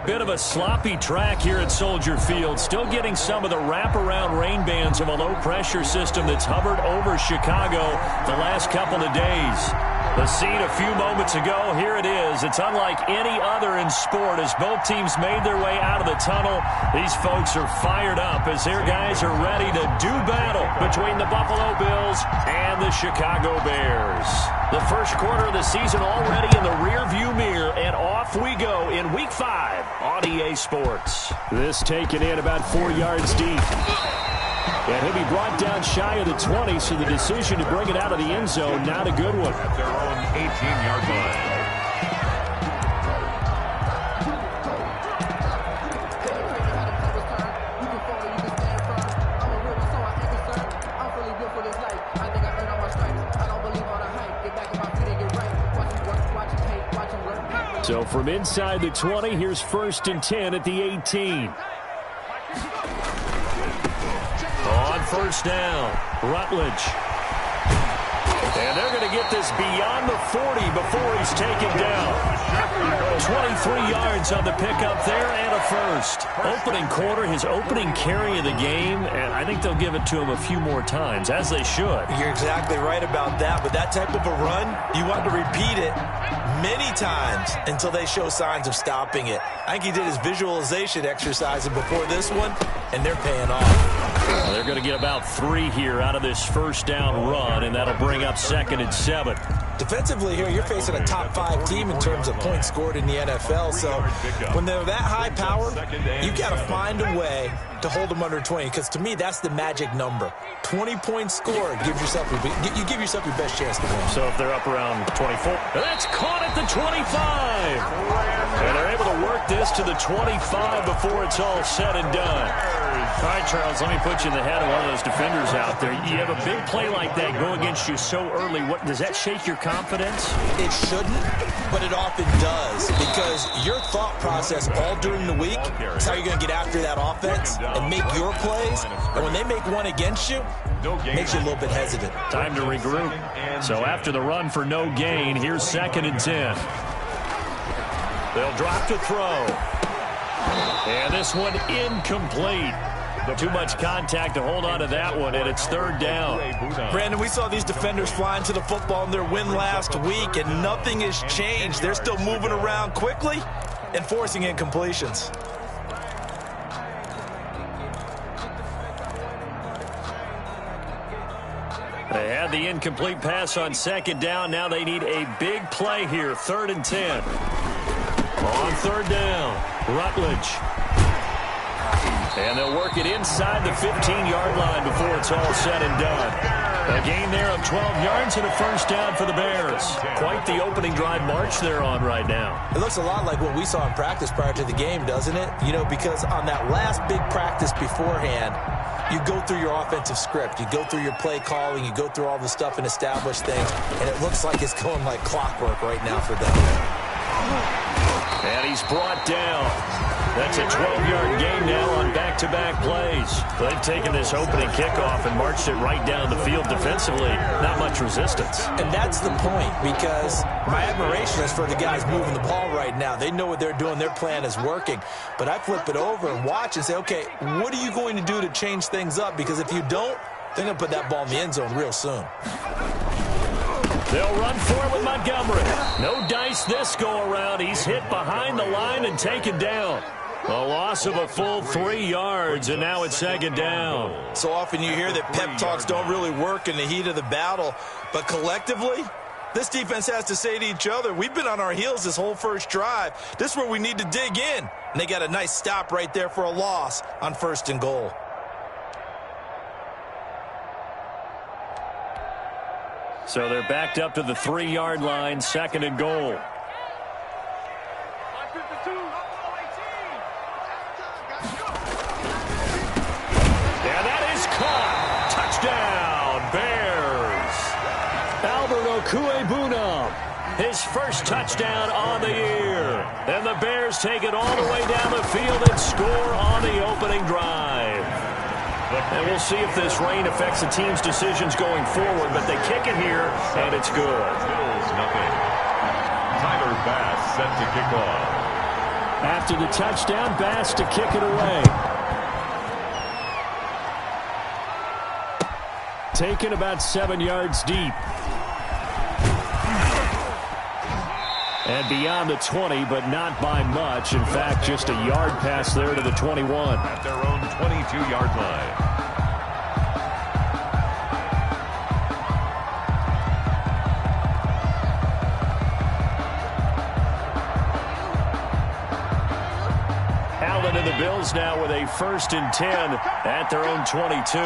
Bit of a sloppy track here at Soldier Field. Still getting some of the wraparound rain bands of a low-pressure system that's hovered over Chicago the last couple of days. The scene a few moments ago, here it is. It's unlike any other in sport as both teams made their way out of the tunnel. These folks are fired up as their guys are ready to do battle between the Buffalo Bills and the Chicago Bears. The first quarter of the season already in the rearview mirror, and off we go in Week 5 on EA Sports. This taken in about 4 yards deep. And he'll be brought down shy of the 20, so the decision to bring it out of the end zone, not a good one. At their own 18-yard line. So from inside the 20, here's 1st and 10 at the 18. On first down, Rutledge. And they're going to get this beyond the 40 before he's taken down. 23 yards on the pickup there and a first. Opening quarter, his opening carry of the game, and I think they'll give it to him a few more times, as they should. You're exactly right about that. With that type of a run, you want to repeat it many times until they show signs of stopping it. I think he did his visualization exercise before this one, and they're paying off. Well, they're going to get about 3 here out of this first down run, and that'll bring up 2nd and 7. Defensively here, you're facing a top 5 team in terms of points scored in the NFL. So when they're that high power, you've got to find a way to hold them under 20, because to me, that's the magic number. 20 points scored gives yourself you give yourself your best chance to win. So if they're up around 24, that's caught at the 25. And they're able to work this to the 25 before it's all said and done. All right, Charles, let me put you in the head of one of those defenders out there. You have a big play like that go against you so early. What does that shake your confidence? It shouldn't, but it often does, because your thought process all during the week is how you're going to get after that offense and make your plays. And when they make one against you, it makes you a little bit hesitant. Time to regroup. So after the run for no gain, here's 2nd and 10. They'll drop to throw. And this one incomplete. Too much contact to hold on to that one, and it's 3rd down. Brandon, we saw these defenders flying to the football in their win last week, and nothing has changed. They're still moving around quickly and forcing incompletions. They had the incomplete pass on 2nd down. Now they need a big play here, 3rd and 10. On 3rd down, Rutledge. And they'll work it inside the 15-yard line before it's all said and done. A gain there of 12 yards and a first down for the Bears. Quite the opening drive march they're on right now. It looks a lot like what we saw in practice prior to the game, doesn't it? You know, because on that last big practice beforehand, you go through your offensive script. You go through your play calling. You go through all the stuff and establish things. And it looks like it's going like clockwork right now for them. And he's brought down. That's a 12-yard gain now on back-to-back plays. They've taken this opening kickoff and marched it right down the field defensively. Not much resistance. And that's the point, because my admiration is for the guys moving the ball right now. They know what they're doing. Their plan is working. But I flip it over and watch and say, okay, what are you going to do to change things up? Because if you don't, they're going to put that ball in the end zone real soon. They'll run for it with Montgomery. No dice this go-around. He's hit behind the line and taken down. A loss of a full 3 yards, and now it's 2nd down. So often you hear that pep talks don't really work in the heat of the battle, but collectively, this defense has to say to each other, we've been on our heels this whole first drive. This is where we need to dig in. And they got a nice stop right there for a loss on 1st and goal. So they're backed up to the 3-yard line, 2nd and goal. And that is caught. Touchdown, Bears. Albert Okwuegbunam, his first touchdown on the year. And the Bears take it all the way down the field and score on the opening drive. And we'll see if this rain affects the team's decisions going forward, but they kick it here, and it's good. Bills nothing. Tyler Bass set to kick off. After the touchdown, Bass to kick it away. Taken about 7 yards deep. And beyond the 20, but not by much. In fact, just a yard pass there to the 21. At their own 22-yard line. Allen and the Bills now with a 1st and 10 at their own 22.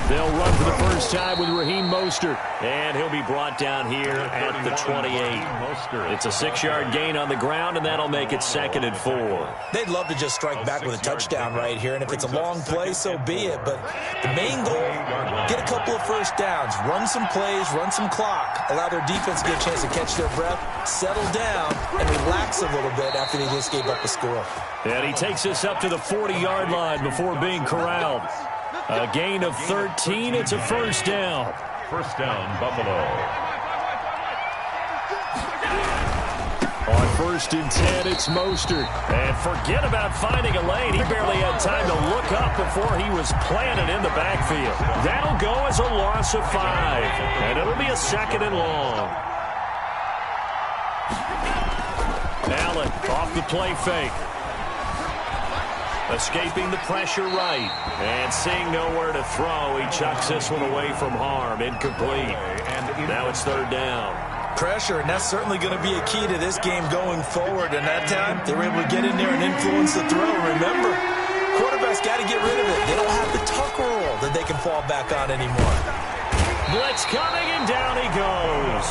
They'll run for the first time with Raheem Mostert. And he'll be brought down here at the 28. It's a 6-yard gain on the ground, and that'll make it 2nd and 4. They'd love to just strike back with a touchdown right here, and if it's a long play, so be it. But the main goal, get a couple of first downs, run some plays, run some clock, allow their defense to get a chance to catch their breath, settle down, and relax a little bit after they just gave up a score. And he takes us up to the 40-yard line before being corralled. A gain of 13. It's a first down. First down, Buffalo. On 1st and 10, it's Mostert. And forget about finding a lane. He barely had time to look up before he was planted in the backfield. That'll go as a loss of 5. And it'll be a 2nd and long. Allen off the play fake. Escaping the pressure right. And seeing nowhere to throw, he chucks this one away from harm. Incomplete. And now it's 3rd down. Pressure, and that's certainly going to be a key to this game going forward. And that time, they were able to get in there and influence the throw. Remember, quarterbacks got to get rid of it. They don't have the tuck rule that they can fall back on anymore. Blitz coming, and down he goes.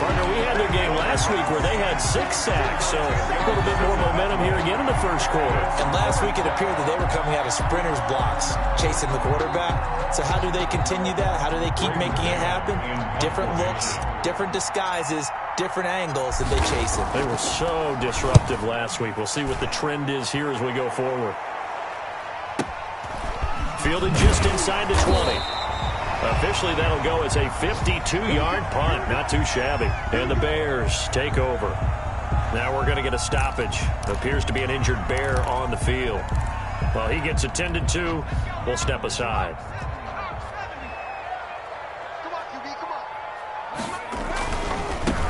Partner, we had their game last week where they had 6 sacks, so a little bit more momentum here again in the first quarter. And last week it appeared that they were coming out of sprinters blocks, chasing the quarterback. So how do they continue that? How do they keep making it happen? Different looks, different disguises, different angles, and they chase it. They were so disruptive last week. We'll see what the trend is here as we go forward. Fielded just inside the 20. Officially, that'll go as a 52-yard punt. Not too shabby. And the Bears take over. Now we're going to get a stoppage. Appears to be an injured Bear on the field. While he gets attended to, we'll step aside.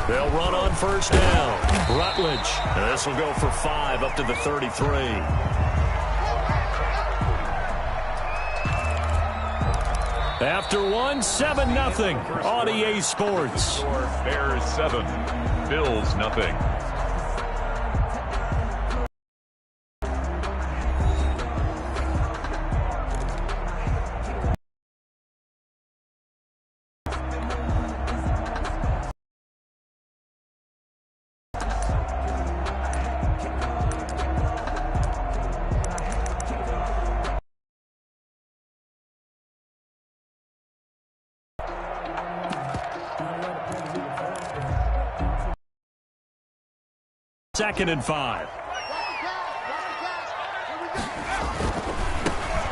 They'll run on 1st down. Rutledge. And this will go for 5 up to the 33. After 7-0 on EA Sports. Bears 7, Bills nothing. Second and 5.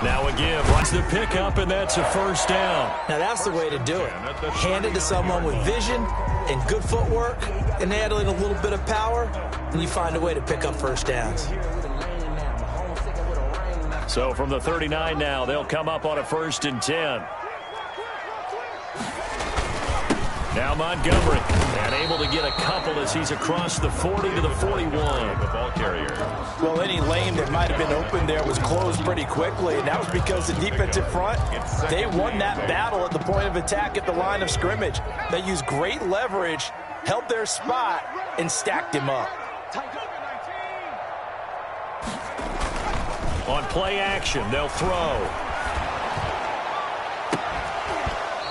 Now a give. Runs the pickup, and that's a first down. Now that's the way to do it. Hand it to someone with vision and good footwork, and add in a little bit of power, and you find a way to pick up first downs. So from the 39 now, they'll come up on a 1st and 10. Now Montgomery, and able to get a couple as he's across the 40 to the 41. The ball carrier. Well, any lane that might have been open there was closed pretty quickly, and that was because the defensive front, they won that battle at the point of attack at the line of scrimmage. They used great leverage, held their spot, and stacked him up. On play action, they'll throw.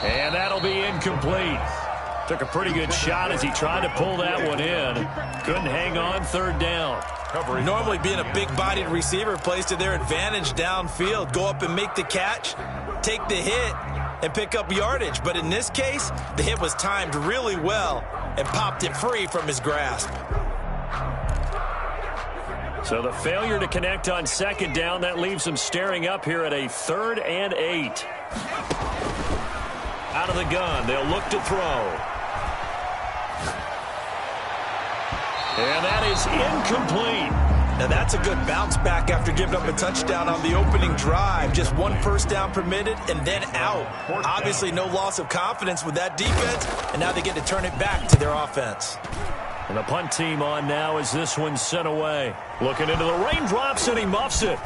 And that'll be incomplete. Took a pretty good shot as he tried to pull that one in. Couldn't hang on. 3rd down. Normally being a big-bodied receiver plays to their advantage downfield. Go up and make the catch, take the hit, and pick up yardage. But in this case, the hit was timed really well and popped it free from his grasp. So the failure to connect on 2nd down, that leaves him staring up here at a 3rd and 8. Out of the gun, they'll look to throw. And that is incomplete. Now that's a good bounce back after giving up a touchdown on the opening drive. Just one first down permitted and then out. Obviously no loss of confidence with that defense, and now they get to turn it back to their offense. And the punt team on now as this one's sent away. Looking into the raindrops, and he muffs it.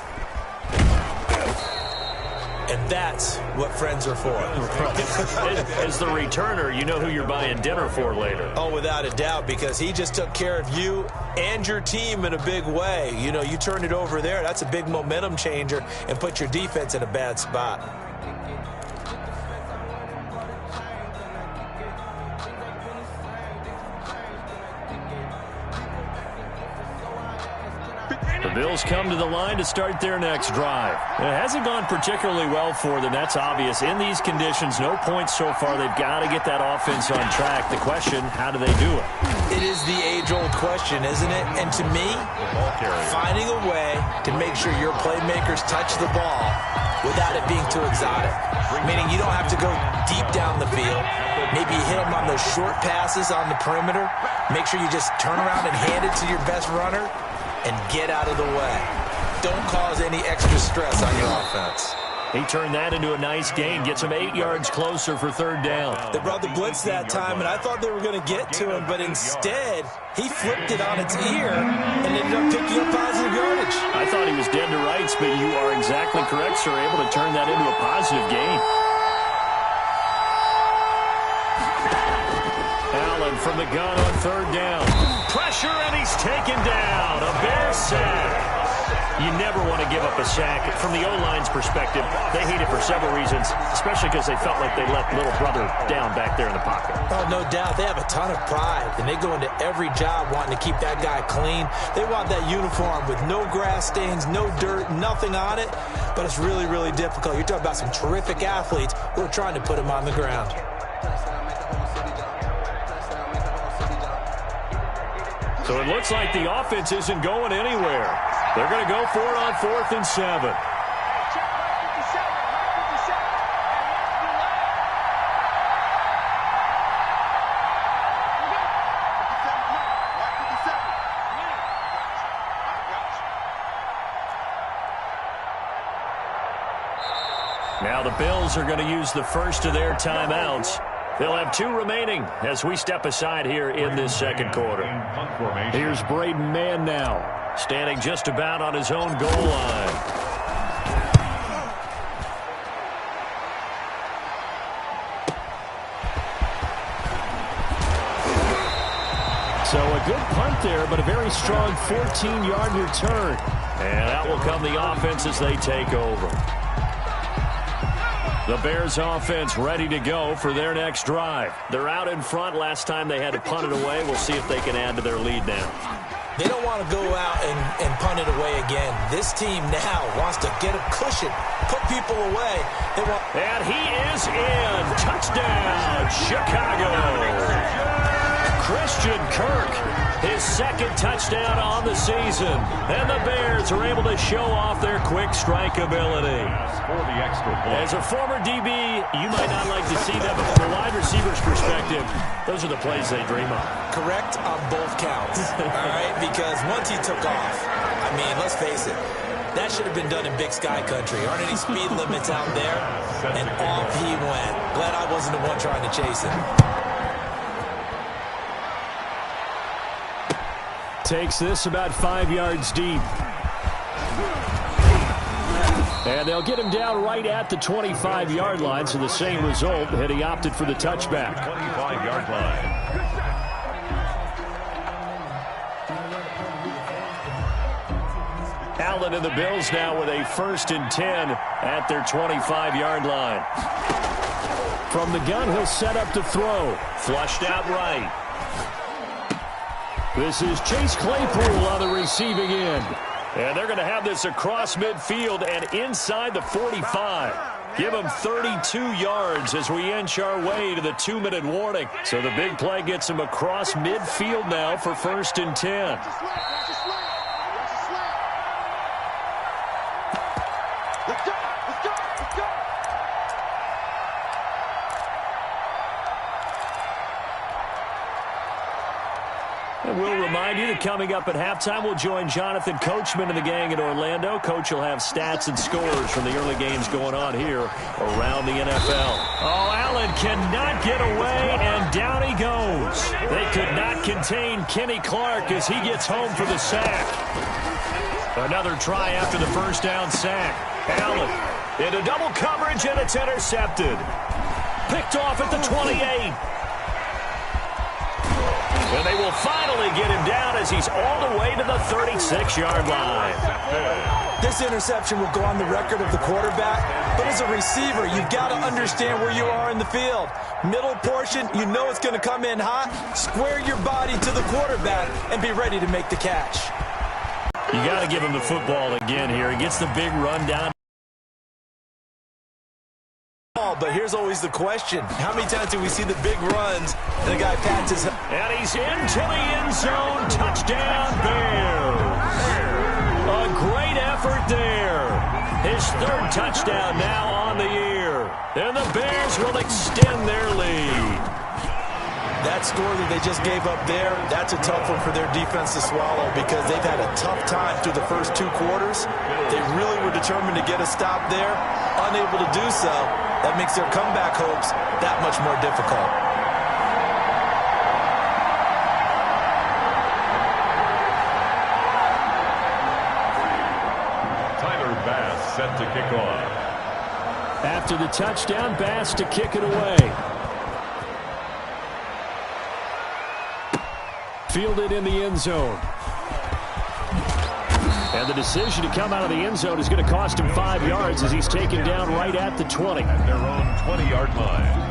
And that's what friends are for. As the returner, you know who you're buying dinner for later. Oh, without a doubt, because he just took care of you and your team in a big way. You know, you turn it over there, that's a big momentum changer and put your defense in a bad spot. The Bills come to the line to start their next drive. It hasn't gone particularly well for them, that's obvious. In these conditions, no points so far. They've got to get that offense on track. The question, how do they do it? It is the age-old question, isn't it? And to me, finding a way to make sure your playmakers touch the ball without it being too exotic. Meaning you don't have to go deep down the field. Maybe hit them on those short passes on the perimeter. Make sure you just turn around and hand it to your best runner and get out of the way. Don't cause any extra stress on your offense. He turned that into a nice gain, gets him 8 yards closer for third down. They brought the blitz that time, and I thought they were going to get to him, but instead, he flipped it on its ear and ended up picking up positive yardage. I thought he was dead to rights, but you are exactly correct, sir. Able to turn that into a positive gain. Allen from the gun on third down. Pressure, and he's taken down. A Bear sack. You never want to give up a sack. From the O-line's perspective, they hate it for several reasons, especially because they felt like they let little brother down back there in the pocket. Oh, no doubt. They have a ton of pride, and they go into every job wanting to keep that guy clean. They want that uniform with no grass stains, no dirt, nothing on it, but it's really, really difficult. You're talking about some terrific athletes who are trying to put him on the ground. So it looks like the offense isn't going anywhere. They're going to go for it on 4th and 7. Now the Bills are going to use the first of their timeouts. They'll have 2 remaining as we step aside here in this second quarter. Here's Braden Mann now, standing just about on his own goal line. So a good punt there, but a very strong 14-yard return. And out will come the offense as they take over. The Bears offense ready to go for their next drive. They're out in front. Last time they had to punt it away. We'll see if they can add to their lead now. They don't want to go out and punt it away again. This team now wants to get a cushion, put people away. And he is in. Touchdown, Chicago. Christian Kirk, his second touchdown on the season. And the Bears are able to show off their quick strike ability. As a former DB, you might not like to see that, but from a wide receiver's perspective, those are the plays they dream of. Correct on both counts, all right? Because once he took off, I mean, let's face it, that should have been done in Big Sky Country. Aren't any speed limits out there? And off he went. Glad I wasn't the one trying to chase him. Takes this about 5 yards deep. And they'll get him down right at the 25-yard line, so the same result, had he opted for the touchback. 25-yard line. Allen and the Bills now with a 1st and 10 at their 25-yard line. From the gun, he'll set up to throw. Flushed out right. This is Chase Claypool on the receiving end. And they're going to have this across midfield and inside the 45. Give them 32 yards as we inch our way to the 2-minute warning. So the big play gets them across midfield now for 1st and 10. And we'll remind you the coming up at halftime. We'll join Jonathan Coachman and the gang in Orlando. Coach will have stats and scores from the early games going on here around the NFL. Oh, Allen cannot get away, and down he goes. They could not contain Kenny Clark as he gets home for the sack. Another try after the first down sack. Allen into double coverage, and it's intercepted. Picked off at the 28. And they will finally get him down as he's all the way to the 36-yard line. This interception will go on the record of the quarterback, but as a receiver, you've got to understand where you are in the field. Middle portion, you know it's going to come in hot. Square your body to the quarterback and be ready to make the catch. You got to give him the football again here. He gets the big run down. But here's always the question. How many times do we see the big runs and the guy pats his head? And he's into the end zone. Touchdown, Bears. A great effort there. His third touchdown now on the year. And the Bears will extend their lead. That score that they just gave up there, that's a tough one for their defense to swallow because they've had a tough time through the first two quarters. They really were determined to get a stop there, unable to do so. That makes their comeback hopes that much more difficult. Tyler Bass set to kick off. After the touchdown, Bass to kick it away. Fielded in the end zone. And the decision to come out of the end zone is going to cost him 5 yards as he's taken down right at the 20. At their own 20-yard line.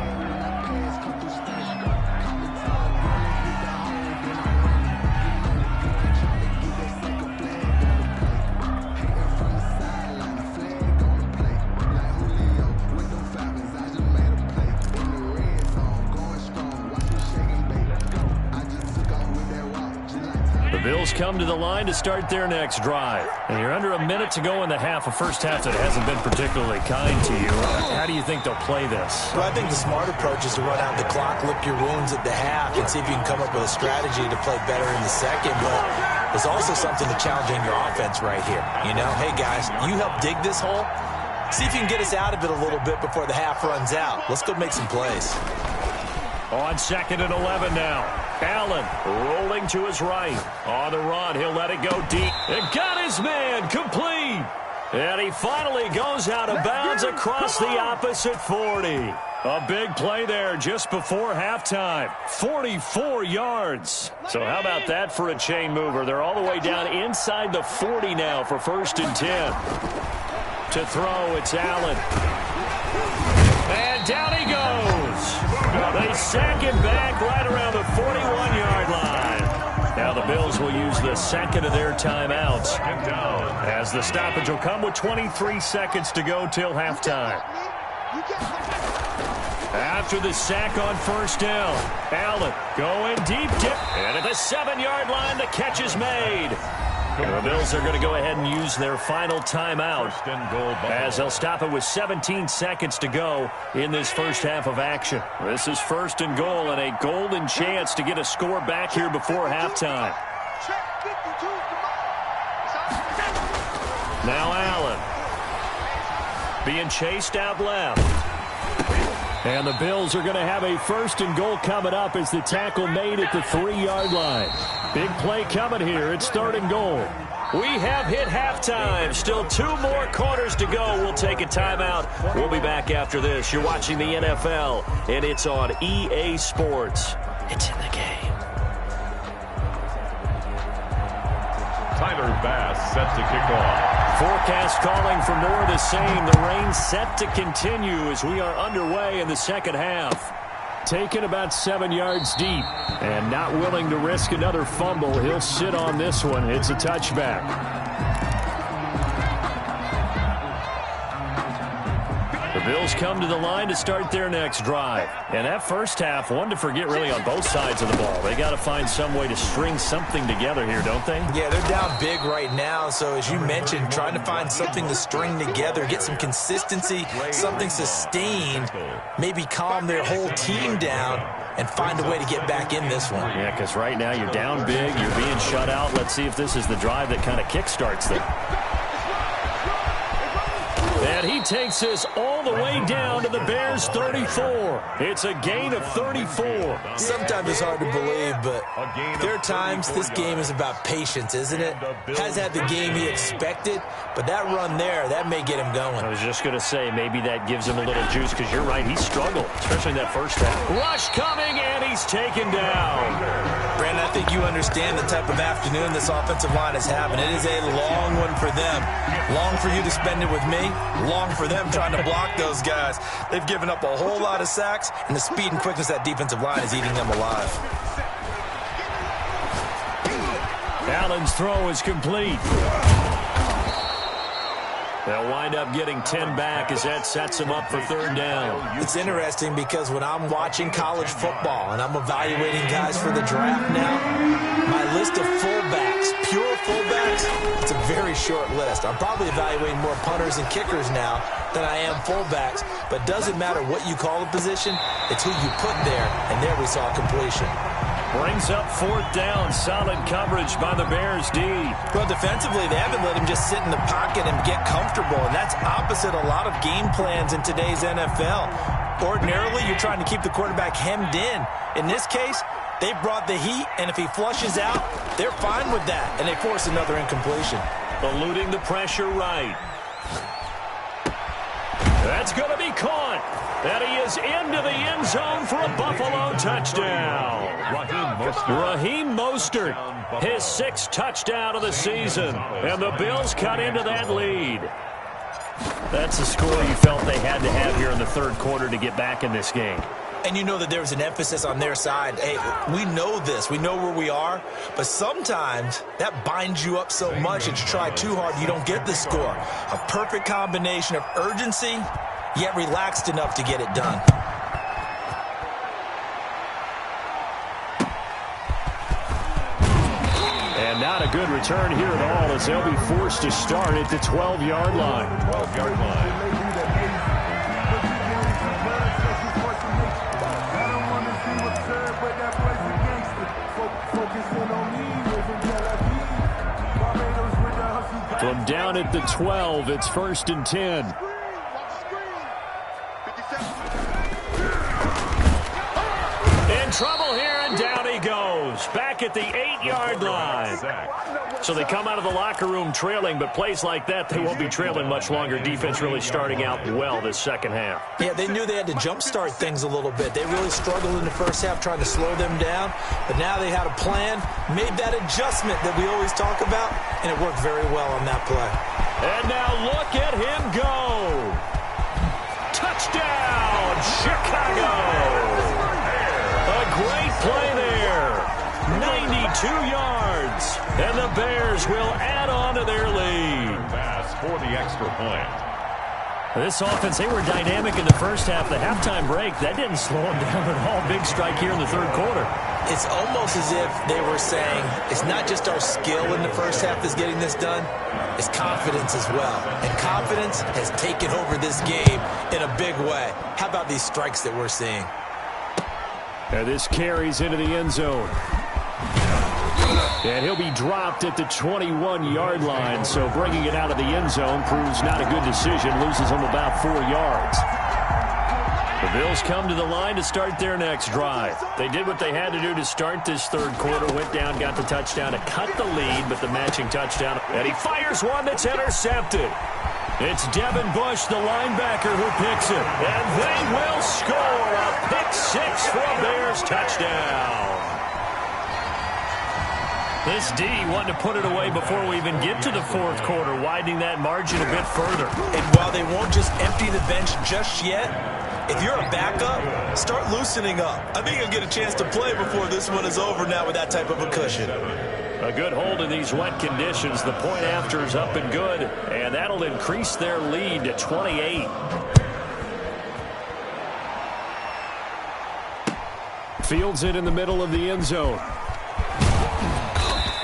Bills come to the line to start their next drive. And you're under a minute to go in the half, a first half that hasn't been particularly kind to you. How do you think they'll play this? Well, I think the smart approach is to run out the clock, lick your wounds at the half, and see if you can come up with a strategy to play better in the second. But there's also something to challenging your offense right here. You know, hey, guys, you help dig this hole. See if you can get us out of it a little bit before the half runs out. Let's go make some plays. On 2nd and 11 now. Allen rolling to his right. On the run, he'll let it go deep. And got his man complete. And he finally goes out of bounds across the opposite 40. A big play there just before halftime. 44 yards. So how about that for a chain mover? They're all the way down inside the 40 now for 1st and 10. To throw, it's Allen. And down he goes. They sack him back right around the 41-yard line. Now the Bills will use the second of their timeouts as the stoppage will come with 23 seconds to go till halftime. After the sack on 1st down, Allen going deep dip. And at the 7-yard line, the catch is made. The Bills are going to go ahead and use their final timeout as they'll stop it with 17 seconds to go in this first half of action. This is 1st and goal and a golden chance to get a score back here before halftime. Now Allen being chased out left. And the Bills are going to have a 1st and goal coming up as the tackle made at the 3-yard line. Big play coming here. It's 3rd and goal. We have hit halftime. Still 2 more quarters to go. We'll take a timeout. We'll be back after this. You're watching the NFL, and it's on EA Sports. It's in the game. Tyler Bass set to kick off. Forecast calling for more of the same. The rain set to continue as we are underway in the second half. Taken about 7 yards deep and not willing to risk another fumble. He'll sit on this one. It's a touchback. The Bills come to the line to start their next drive. And that first half, one to forget really on both sides of the ball. They got to find some way to string something together here, don't they? Yeah, they're down big right now. So as you mentioned, trying to find something to string together, get some consistency, something sustained, maybe calm their whole team down and find a way to get back in this one. Yeah, because right now you're down big, you're being shut out. Let's see if this is the drive that kind of kickstarts them. And he takes this all the way down to the Bears' 34. It's a gain of 34. Sometimes it's hard to believe, but there are times this game is about patience, isn't it? Has had the game he expected, but that run there, that may get him going. I was just going to say, maybe that gives him a little juice, because you're right, he struggled, especially in that first half. Rush coming, and he's taken down. Brandon, I think you understand the type of afternoon this offensive line is having. It is a long one for them. Long for you to spend it with me. Long for them trying to block those guys. They've given up a whole lot of sacks, and the speed and quickness of that defensive line is eating them alive. Allen's throw is complete. They'll wind up getting 10 back as that sets them up for third down. It's interesting because when I'm watching college football and I'm evaluating guys for the draft now, my list of fullbacks, pure fullbacks, it's a very short list. I'm probably evaluating more punters and kickers now than I am fullbacks, but doesn't matter what you call the position, it's who you put there, and there we saw completion. Brings up fourth down. Solid coverage by the Bears D. Well, defensively, they haven't let him just sit in the pocket and get comfortable, and that's opposite a lot of game plans in today's NFL. Ordinarily, you're trying to keep the quarterback hemmed in. In this case, they brought the heat, and if he flushes out, they're fine with that, and they force another incompletion. Eluding the pressure right. That's going to be caught. And he is into the end zone for a Buffalo touchdown. Raheem Mostert, his sixth touchdown of the season. And the Bills cut into that lead. That's the score you felt they had to have here in the third quarter to get back in this game. And you know that there was an emphasis on their side. Hey, we know this. We know where we are. But sometimes that binds you up so much that you try too hard, you don't get the score. A perfect combination of urgency, yet relaxed enough to get it done. And not a good return here at all as they'll be forced to start at the 12-yard line. 12-yard line. From down at the 12, it's 1st and 10. In trouble here, and down he goes. Back at the 8-yard line. So they come out of the locker room trailing, but plays like that, they won't be trailing much longer. Defense really starting out well this second half. Yeah, they knew they had to jumpstart things a little bit. They really struggled in the first half trying to slow them down, but now they had a plan, made that adjustment that we always talk about, and it worked very well on that play. And now look at him go. Touchdown, Chicago. A great play there. 92 yards. And the Bears will add on to their lead. Pass for the extra point. This offense, they were dynamic in the first half. The halftime break, that didn't slow them down at all. Big strike here in the third quarter. It's almost as if they were saying, it's not just our skill in the first half that's getting this done, it's confidence as well. And confidence has taken over this game in a big way. How about these strikes that we're seeing? And this carries into the end zone. And he'll be dropped at the 21-yard line, so bringing it out of the end zone proves not a good decision, loses him about 4 yards. The Bills come to the line to start their next drive. They did what they had to do to start this third quarter, went down, got the touchdown to cut the lead, but the matching touchdown, and he fires one that's intercepted. It's Devin Bush, the linebacker, who picks it, and they will score a pick six for a Bears touchdown. This D wanted to put it away before we even get to the fourth quarter, widening that margin a bit further. And while they won't just empty the bench just yet, if you're a backup, start loosening up. I think you'll get a chance to play before this one is over now with that type of a cushion. A good hold in these wet conditions. The point after is up and good, and that'll increase their lead to 28. Fields it in the middle of the end zone.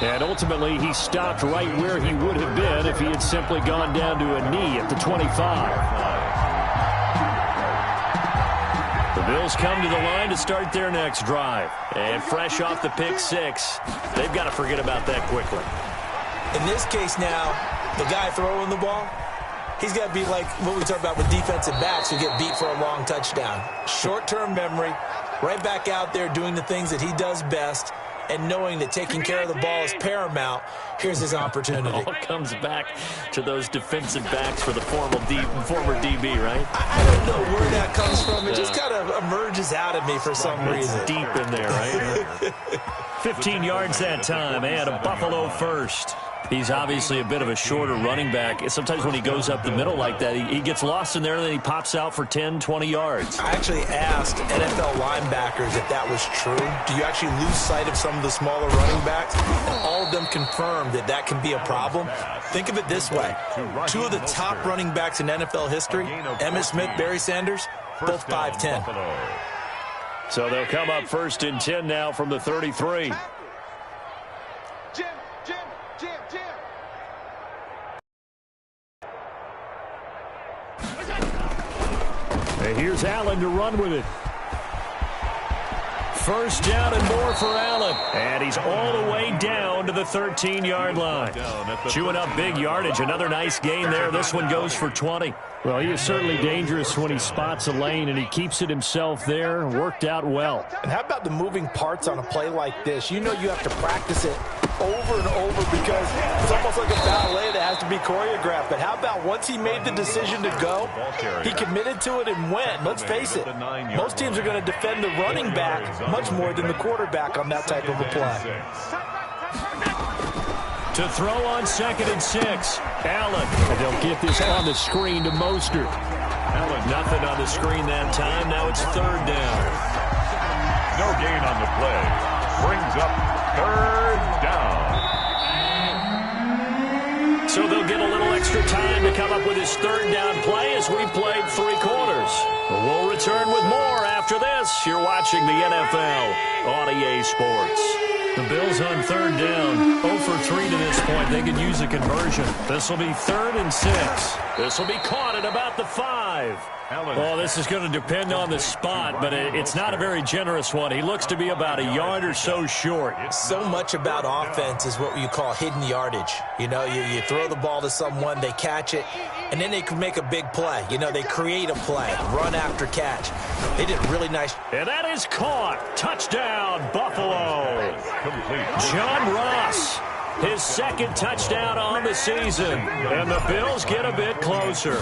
And ultimately, he stopped right where he would have been if he had simply gone down to a knee at the 25. The Bills come to the line to start their next drive. And fresh off the pick six, they've got to forget about that quickly. In this case now, the guy throwing the ball, he's got to be like what we talk about with defensive backs who get beat for a long touchdown. Short-term memory, right back out there doing the things that he does best, and knowing that taking care of the ball is paramount. Here's his opportunity. It all comes back to those defensive backs for the former DB, right? I don't know where that comes from. It just kind of emerges out of me for some reason. It's deep in there, right? 15 yards that time, and a Buffalo first. He's obviously a bit of a shorter running back. Sometimes when he goes up the middle like that, he gets lost in there, and then he pops out for 10, 20 yards. I actually asked NFL linebackers if that was true. Do you actually lose sight of some of the smaller running backs? And all of them confirmed that that can be a problem. Think of it this way. Two of the top running backs in NFL history, Emmitt Smith, Barry Sanders, both 5'10". So they'll come up first and 10 now from the 33. And here's Allen to run with it. First down and more for Allen. And he's all the way down to the 13-yard line. Chewing up big yardage. Another nice gain there. This one goes for 20. Well, he is certainly dangerous when he spots a lane, and he keeps it himself there. Worked out well. And how about the moving parts on a play like this? You know you have to practice it over and over because it's almost like a ballet that has to be choreographed. But how about once he made the decision to go, he committed to it and went. Let's face it, most teams are going to defend the running back much more than the quarterback on that type of a play. To throw on 2nd and 6. Allen. And they'll get this on the screen to Mostert. Allen, nothing on the screen that time. Now it's 3rd down. No gain on the play. Brings up 3rd down. So they'll get a little extra time to come up with his 3rd down play as we played 3 quarters. We'll return with more after this. You're watching the NFL on EA Sports. The Bills on 3rd down, 0 for 3 to this point. They could use a conversion. This will be 3rd and 6. This will be caught at about the 5. Well, this is going to depend on the spot, but it's not a very generous one. He looks to be about a yard or so short. So much about offense is what you call hidden yardage. You know, you throw the ball to someone, they catch it, and then they can make a big play. You know, they create a play, run after catch. They did really nice. And that is caught. Touchdown, Buffalo. John Ross, his 2nd touchdown on the season. And the Bills get a bit closer.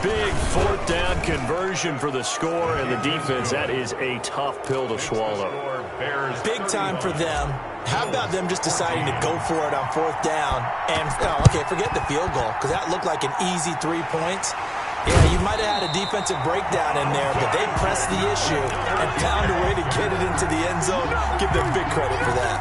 Big 4th down conversion for the score, and the defense, that is a tough pill to swallow. Big time for them. How about them just deciding to go for it on 4th down? And, okay, forget the field goal, because that looked like an easy 3 points. Yeah, you might have had a defensive breakdown in there, but they pressed the issue and found a way to get it into the end zone. Give them big credit for that.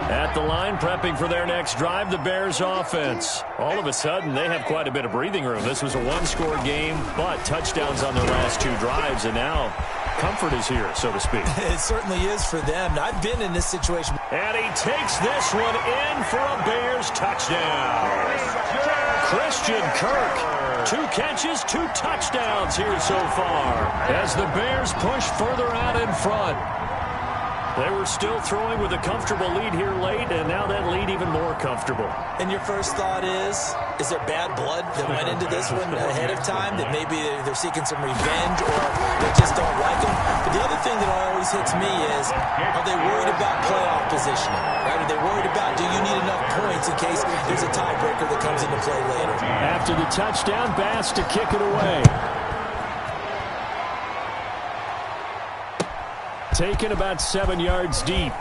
At the line, prepping for their next drive, the Bears offense. All of a sudden, they have quite a bit of breathing room. This was a 1-score game, but touchdowns on their last 2 drives, and now comfort is here, so to speak. It certainly is for them. I've been in this situation. And he takes this one in for a Bears touchdown. Christian Kirk, 2 catches, 2 touchdowns here so far, as the Bears push further out in front. They were still throwing with a comfortable lead here late, and now that lead even more comfortable. And your first thought is there bad blood that went into this one ahead of time, that maybe they're seeking some revenge or they just don't like them? But the other thing that always hits me is, are they worried about playoff positioning? Right? Are they worried about, do you need enough points in case there's a tiebreaker that comes into play later? After the touchdown, Bass to kick it away. Taken about 7 yards deep.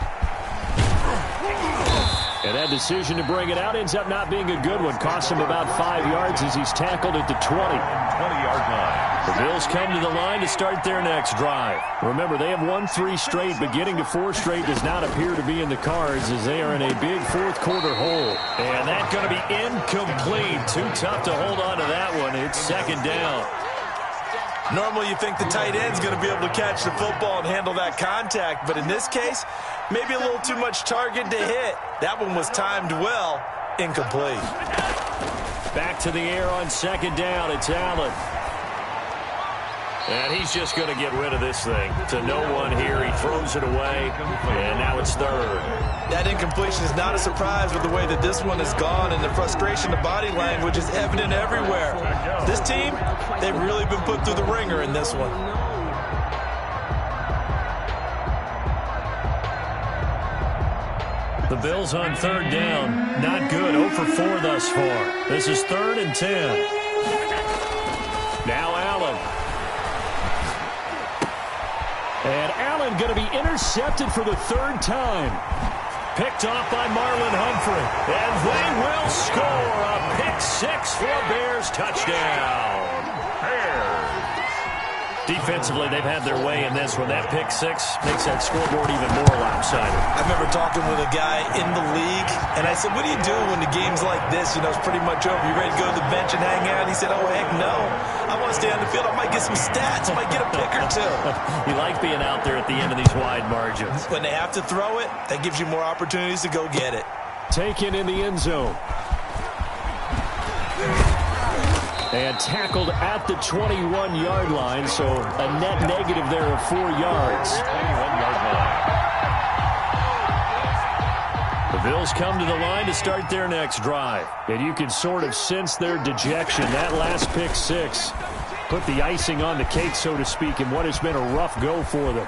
And that decision to bring it out ends up not being a good one. Cost him about 5 yards as he's tackled at the 20. 20-yard line. The Bills come to the line to start their next drive. Remember, they have won 3 straight, but getting to 4 straight does not appear to be in the cards as they are in a big fourth-quarter hole. And that's going to be incomplete. Too tough to hold on to that one. It's second down. Normally you think the tight end's going to be able to catch the football and handle that contact, but in this case, maybe a little too much target to hit. That one was timed well. Incomplete. Back to the air on second down. It's Allen. And he's just going to get rid of this thing. To no one here. He throws it away. And now it's third. That incompletion is not a surprise with the way that this one has gone, and the frustration of body language is evident everywhere. This team, they've really been put through the ringer in this one. The Bills on third down. Not good. 0 for 4 thus far. This is 3rd and 10. Now Allen. And Allen going to be intercepted for the 3rd time. Picked off by Marlon Humphrey. And they will score a pick-6 for a Bears touchdown. Defensively, they've had their way in this one. That pick-6 makes that scoreboard even more lopsided. I remember talking with a guy in the league, and I said, what do you do when the game's like this? You know, it's pretty much over. You ready to go to the bench and hang out? He said, oh, heck no. I want to stay on the field. I might get some stats. I might get a pick or two. You like being out there at the end of these wide margins. When they have to throw it, that gives you more opportunities to go get it. Taken in the end zone. And tackled at the 21-yard line, so a net negative there of 4 yards. 21-yard line. The Bills come to the line to start their next drive. And you can sort of sense their dejection. That last pick-6 put the icing on the cake, so to speak, in what has been a rough go for them.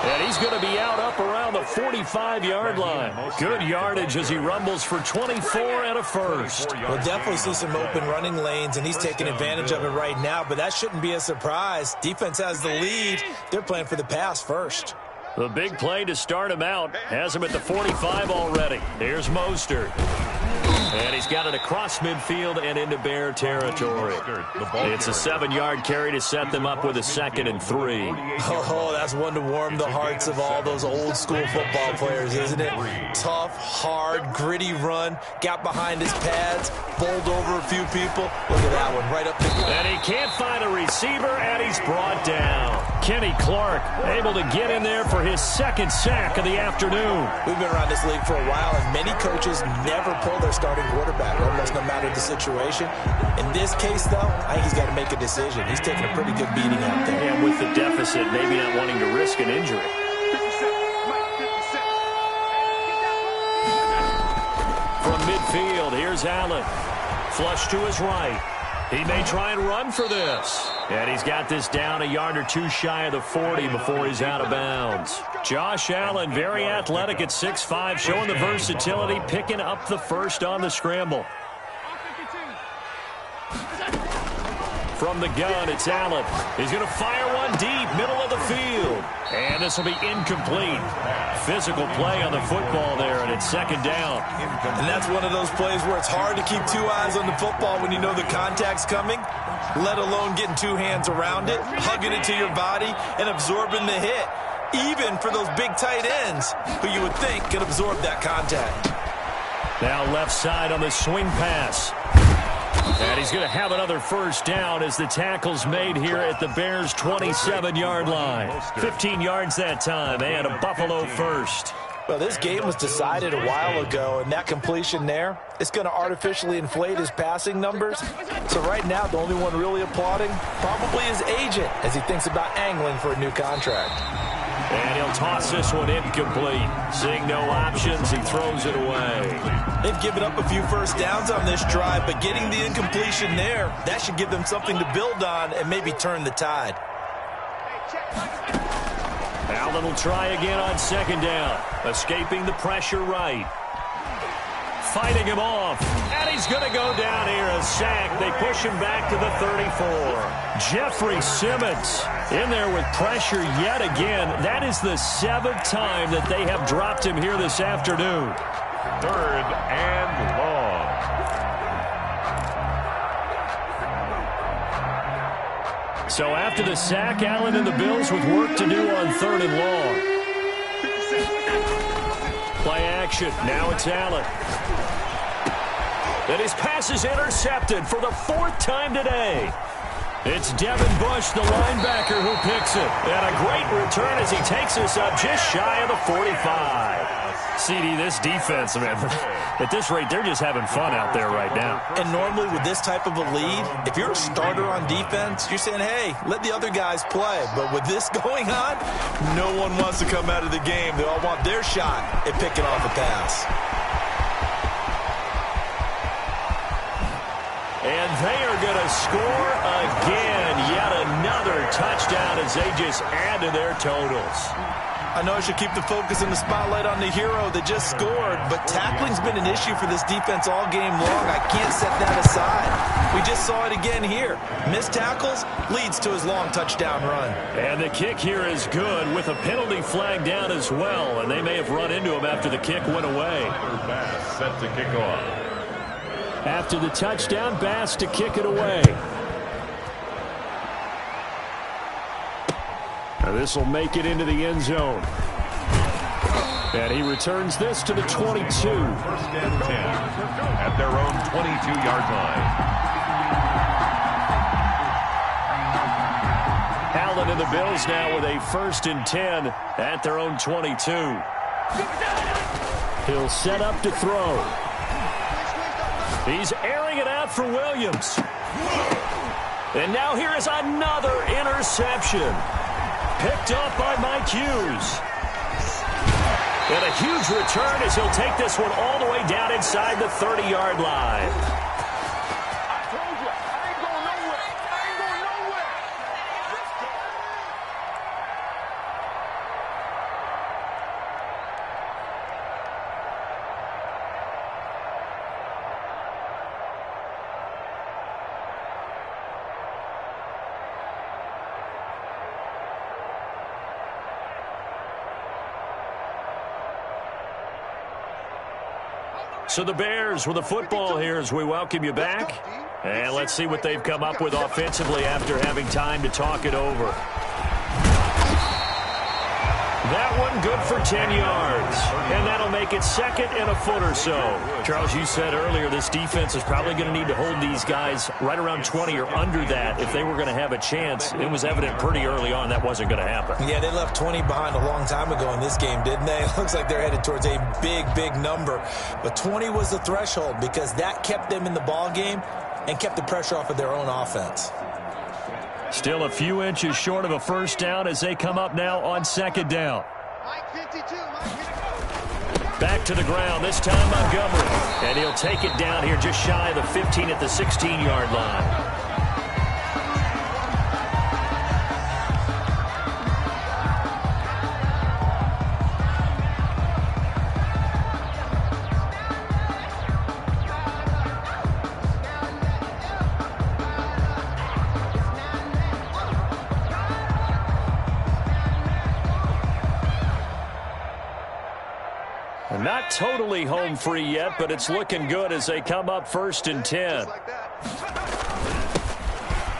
And he's going to be out up around the 45-yard line. Good yardage as he rumbles for 24 and a first. We'll definitely see some open running lanes, and he's taking advantage of it right now, but that shouldn't be a surprise. Defense has the lead. They're playing for the pass first. The big play to start him out has him at the 45 already. Here's Mostert. And he's got it across midfield and into Bear territory. It's a 7-yard carry to set them up with a 2nd and 3. Oh, that's one to warm the hearts of all those old-school football players, isn't it? Tough, hard, gritty run. Got behind his pads, bowled over a few people. Look at that one, right up the... And he can't find a receiver, and he's brought down. Kenny Clark able to get in there for his 2nd sack of the afternoon. We've been around this league for a while, and many coaches never pull their starting quarterback, almost no matter the situation. In this case, though, I think he's got to make a decision. He's taking a pretty good beating out there. And with the deficit, maybe not wanting to risk an injury. From midfield, here's Allen. Flush to his right. He may try and run for this. And he's got this down a yard or two shy of the 40 before he's out of bounds. Josh Allen, very athletic at 6'5", showing the versatility, picking up the first on the scramble. From the gun, it's Allen. He's going to fire one deep, middle of the field. And this will be incomplete. Physical play on the football there, and it's 2nd down. And that's one of those plays where it's hard to keep 2 eyes on the football when you know the contact's coming, let alone getting 2 hands around it, hugging it to your body, and absorbing the hit. Even for those big tight ends who you would think could absorb that contact. Now left side on the swing pass. And he's going to have another first down as the tackle's made here at the Bears' 27-yard line. 15 yards that time, and a Buffalo first. Well, this game was decided a while ago, and that completion there, it's going to artificially inflate his passing numbers. So right now, the only one really applauding probably his agent as he thinks about angling for a new contract. And he'll toss this one incomplete. Seeing no options, he throws it away. They've given up a few first downs on this drive, but getting the incompletion there, that should give them something to build on and maybe turn the tide. Allen will try again on 2nd down. Escaping the pressure right. Fighting him off. And he's going to go down here, a sack. They push him back to the 34. Jeffrey Simmons in there with pressure yet again. That is the 7th time that they have dropped him here this afternoon. 3rd and long. So after the sack, Allen and the Bills with work to do on 3rd and long. Play action. Now it's Allen. And his pass is intercepted for the 4th time today. It's Devin Bush, the linebacker, who picks it. And a great return as he takes us up just shy of the 45. CD, this defense, man, at this rate, they're just having fun out there right now. And normally with this type of a lead, if you're a starter on defense, you're saying, hey, let the other guys play. But with this going on, no one wants to come out of the game. They all want their shot at picking off a pass. And they are going to score again. Yet another touchdown as they just add to their totals. I know I should keep the focus and the spotlight on the hero that just scored, but tackling's been an issue for this defense all game long. I can't set that aside. We just saw it again here. Missed tackles leads to his long touchdown run. And the kick here is good with a penalty flag down as well, and they may have run into him after the kick went away. Bass set to kick off. After the touchdown, Bass to kick it away. Now this will make it into the end zone. And he returns this to the 22. 1st and 10 at their own 22-yard line. Allen and the Bills now with a 1st and 10 at their own 22. He'll set up to throw. He's airing it out for Williams. And now here is another interception. Picked up by Mike Hughes. And a huge return as he'll take this one all the way down inside the 30-yard line. So the Bears with the football here as we welcome you back. And let's see what they've come up with offensively after having time to talk it over. That one good for 10 yards. And that'll make it 2nd and a foot or so. Charles, you said earlier this defense is probably going to need to hold these guys right around 20 or under that if they were going to have a chance. It was evident pretty early on that wasn't going to happen. Yeah, they left 20 behind a long time ago in this game, didn't they? It looks like they're headed towards a big, big number. But 20 was the threshold because that kept them in the ball game and kept the pressure off of their own offense. Still a few inches short of a 1st down as they come up now on 2nd down. Back to the ground, this time Montgomery. And he'll take it down here just shy of the 15 at the 16-yard line. Not totally home free yet, but it's looking good as they come up 1st and 10.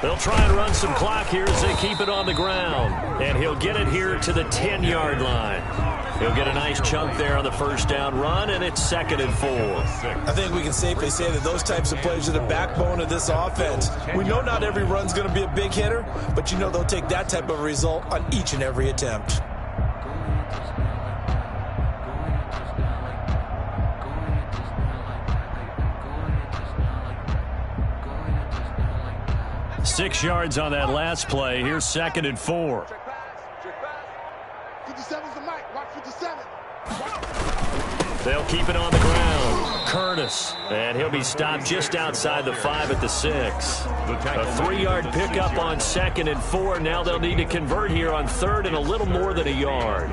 They'll try and run some clock here as they keep it on the ground. And he'll get it here to the 10-yard line. He'll get a nice chunk there on the 1st down run, and it's 2nd and 4. I think we can safely say that those types of plays are the backbone of this offense. We know not every run's going to be a big hitter, but you know they'll take that type of result on each and every attempt. Six yards on that last play. Here's 2nd and 4. 57's the mic. Watch 57. They'll keep it on the ground. Curtis. And he'll be stopped just outside the 5 at the 6. A 3-yard pickup on 2nd and 4. Now they'll need to convert here on 3rd and a little more than a yard.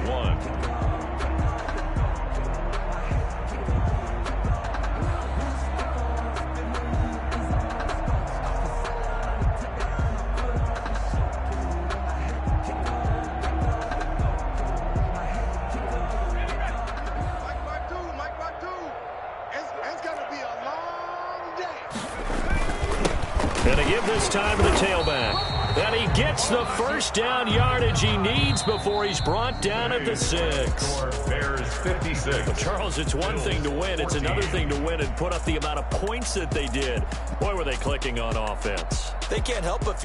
And to give this time to the tailback. And he gets the first down yardage he needs before he's brought down at the 6. Bears 56. But Charles, it's one thing to win. It's another thing to win and put up the amount of points that they did. Boy, were they clicking on offense. They can't help but feel